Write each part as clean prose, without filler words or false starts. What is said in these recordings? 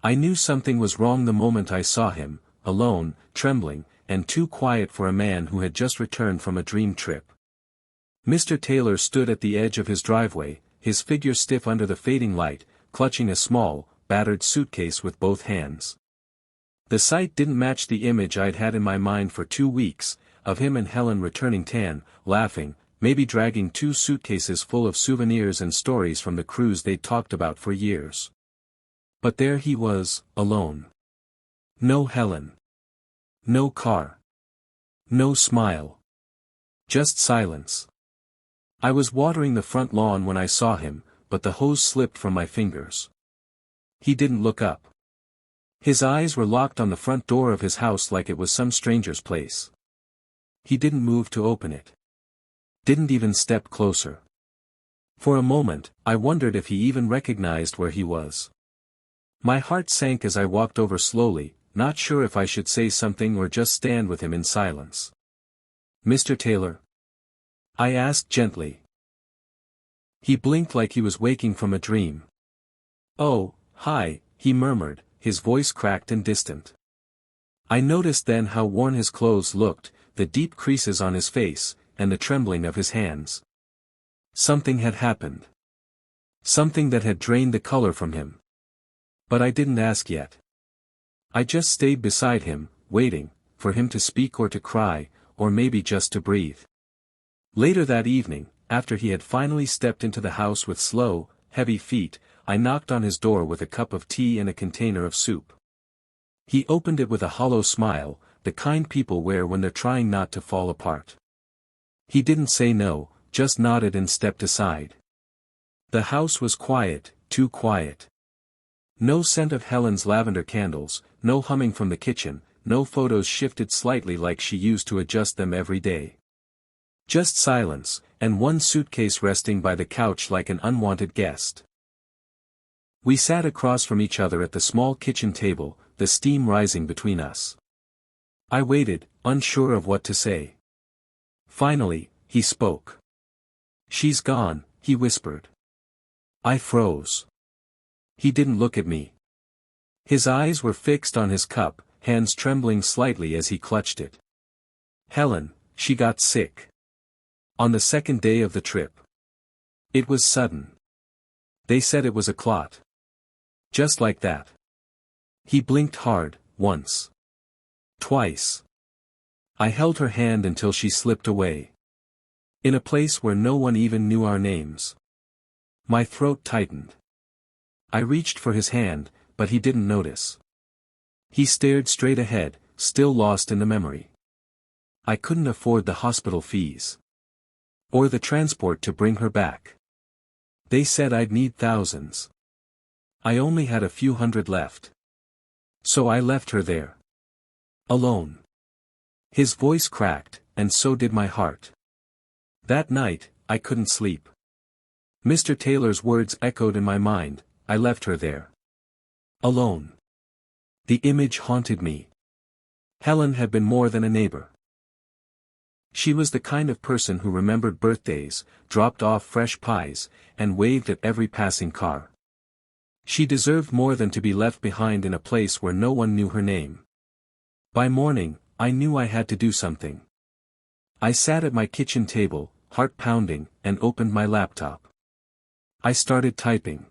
I knew something was wrong the moment I saw him, alone, trembling, and too quiet for a man who had just returned from a dream trip. Mr. Taylor stood at the edge of his driveway, his figure stiff under the fading light, clutching a small, battered suitcase with both hands. The sight didn't match the image I'd had in my mind for 2 weeks, of him and Helen returning tan, laughing, maybe dragging 2 suitcases full of souvenirs and stories from the cruise they'd talked about for years. But there he was, alone. No Helen. No car. No smile. Just silence. I was watering the front lawn when I saw him, but the hose slipped from my fingers. He didn't look up. His eyes were locked on the front door of his house like it was some stranger's place. He didn't move to open it. Didn't even step closer. For a moment, I wondered if he even recognized where he was. My heart sank as I walked over slowly, not sure if I should say something or just stand with him in silence. "Mr. Taylor?" I asked gently. He blinked like he was waking from a dream. "Oh, hi," he murmured, his voice cracked and distant. I noticed then how worn his clothes looked, the deep creases on his face, and the trembling of his hands. Something had happened. Something that had drained the color from him. But I didn't ask yet. I just stayed beside him, waiting, for him to speak or to cry, or maybe just to breathe. Later that evening, after he had finally stepped into the house with slow, heavy feet, I knocked on his door with a cup of tea and a container of soup. He opened it with a hollow smile, the kind people wear when they're trying not to fall apart. He didn't say no, just nodded and stepped aside. The house was quiet, too quiet. No scent of Helen's lavender candles, no humming from the kitchen, no photos shifted slightly like she used to adjust them every day. Just silence, and one suitcase resting by the couch like an unwanted guest. We sat across from each other at the small kitchen table, the steam rising between us. I waited, unsure of what to say. Finally, he spoke. "She's gone," he whispered. I froze. He didn't look at me. His eyes were fixed on his cup, hands trembling slightly as he clutched it. "Helen, she got sick. On the second day of the trip. It was sudden. They said it was a clot. Just like that." He blinked hard, once. Twice. I held her hand until she slipped away. In a place where no one even knew our names. My throat tightened. I reached for his hand, but he didn't notice. He stared straight ahead, still lost in the memory. I couldn't afford the hospital fees. Or the transport to bring her back. They said I'd need thousands. I only had a few hundred left. So I left her there. Alone. His voice cracked, and so did my heart. That night, I couldn't sleep. Mr. Taylor's words echoed in my mind, I left her there. Alone. The image haunted me. Helen had been more than a neighbor. She was the kind of person who remembered birthdays, dropped off fresh pies, and waved at every passing car. She deserved more than to be left behind in a place where no one knew her name. By morning, I knew I had to do something. I sat at my kitchen table, heart pounding, and opened my laptop. I started typing.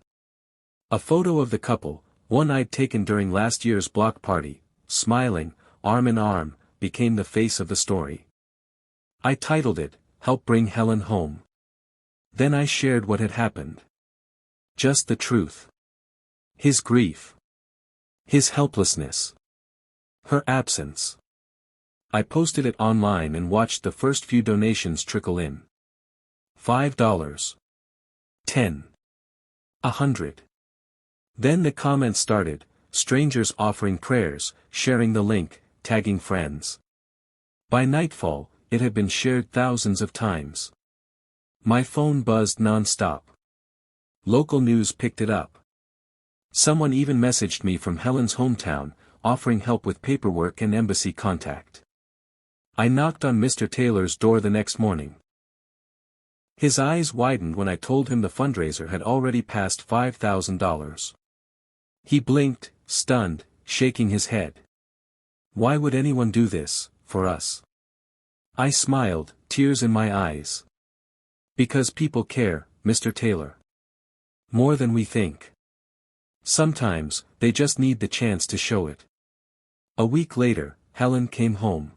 A photo of the couple, one I'd taken during last year's block party, smiling, arm in arm, became the face of the story. I titled it, "Help Bring Helen Home." Then I shared what had happened. Just the truth. His grief. His helplessness. Her absence. I posted it online and watched the first few donations trickle in. $5. 10. 100. Then the comments started, strangers offering prayers, sharing the link, tagging friends. By nightfall, it had been shared thousands of times. My phone buzzed non-stop. Local news picked it up. Someone even messaged me from Helen's hometown, offering help with paperwork and embassy contact. I knocked on Mr. Taylor's door the next morning. His eyes widened when I told him the fundraiser had already passed $5,000. He blinked, stunned, shaking his head. Why would anyone do this, for us? I smiled, tears in my eyes. Because people care, Mr. Taylor. More than we think. Sometimes, they just need the chance to show it. A week later, Helen came home.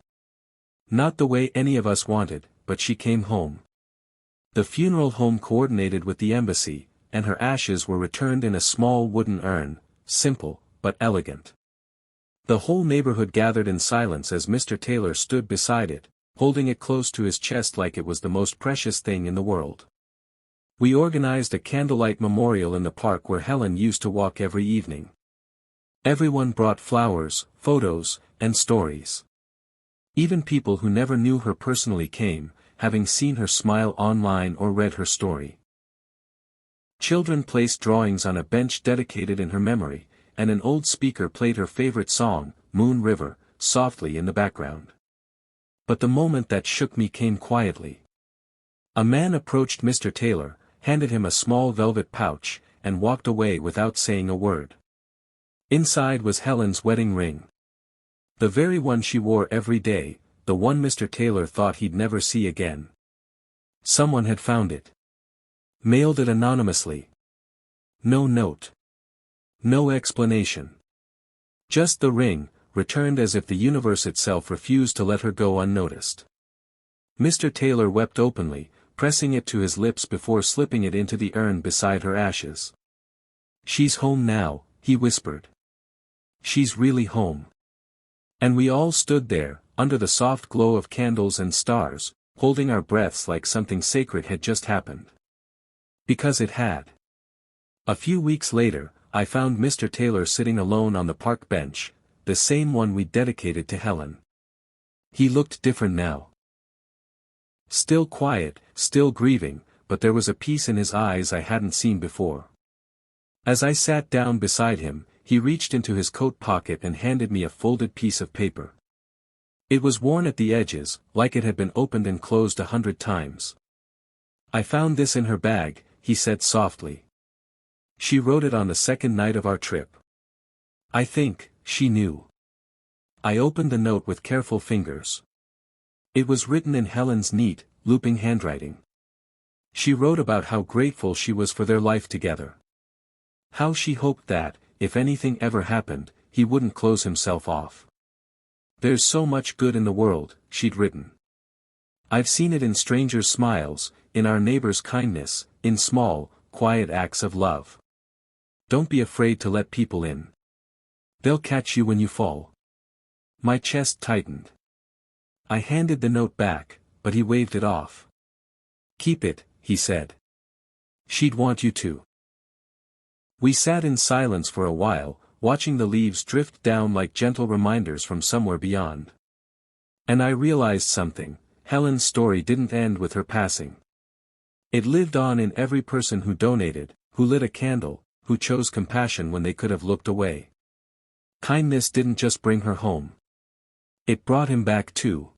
Not the way any of us wanted, but she came home. The funeral home coordinated with the embassy, and her ashes were returned in a small wooden urn, simple, but elegant. The whole neighborhood gathered in silence as Mr. Taylor stood beside it, holding it close to his chest like it was the most precious thing in the world. We organized a candlelight memorial in the park where Helen used to walk every evening. Everyone brought flowers, photos, and stories. Even people who never knew her personally came, having seen her smile online or read her story. Children placed drawings on a bench dedicated in her memory, and an old speaker played her favorite song, Moon River, softly in the background. But the moment that shook me came quietly. A man approached Mr. Taylor, handed him a small velvet pouch, and walked away without saying a word. Inside was Helen's wedding ring. The very one she wore every day, the one Mr. Taylor thought he'd never see again. Someone had found it. Mailed it anonymously. No note. No explanation. Just the ring, returned as if the universe itself refused to let her go unnoticed. Mr. Taylor wept openly, pressing it to his lips before slipping it into the urn beside her ashes. She's home now, he whispered. She's really home. And we all stood there, under the soft glow of candles and stars, holding our breaths like something sacred had just happened. Because it had. A few weeks later, I found Mr. Taylor sitting alone on the park bench, the same one we dedicated to Helen. He looked different now. Still quiet, still grieving, but there was a peace in his eyes I hadn't seen before. As I sat down beside him, he reached into his coat pocket and handed me a folded piece of paper. It was worn at the edges, like it had been opened and closed 100 times. I found this in her bag, he said softly. She wrote it on the second night of our trip. I think, she knew. I opened the note with careful fingers. It was written in Helen's neat, looping handwriting. She wrote about how grateful she was for their life together. How she hoped that, if anything ever happened, he wouldn't close himself off. There's so much good in the world, she'd written. I've seen it in strangers' smiles, in our neighbors' kindness, in small, quiet acts of love. Don't be afraid to let people in. They'll catch you when you fall. My chest tightened. I handed the note back, but he waved it off. Keep it, he said. She'd want you to. We sat in silence for a while, watching the leaves drift down like gentle reminders from somewhere beyond. And I realized something: Helen's story didn't end with her passing. It lived on in every person who donated, who lit a candle, who chose compassion when they could have looked away. Kindness didn't just bring her home. It brought him back too.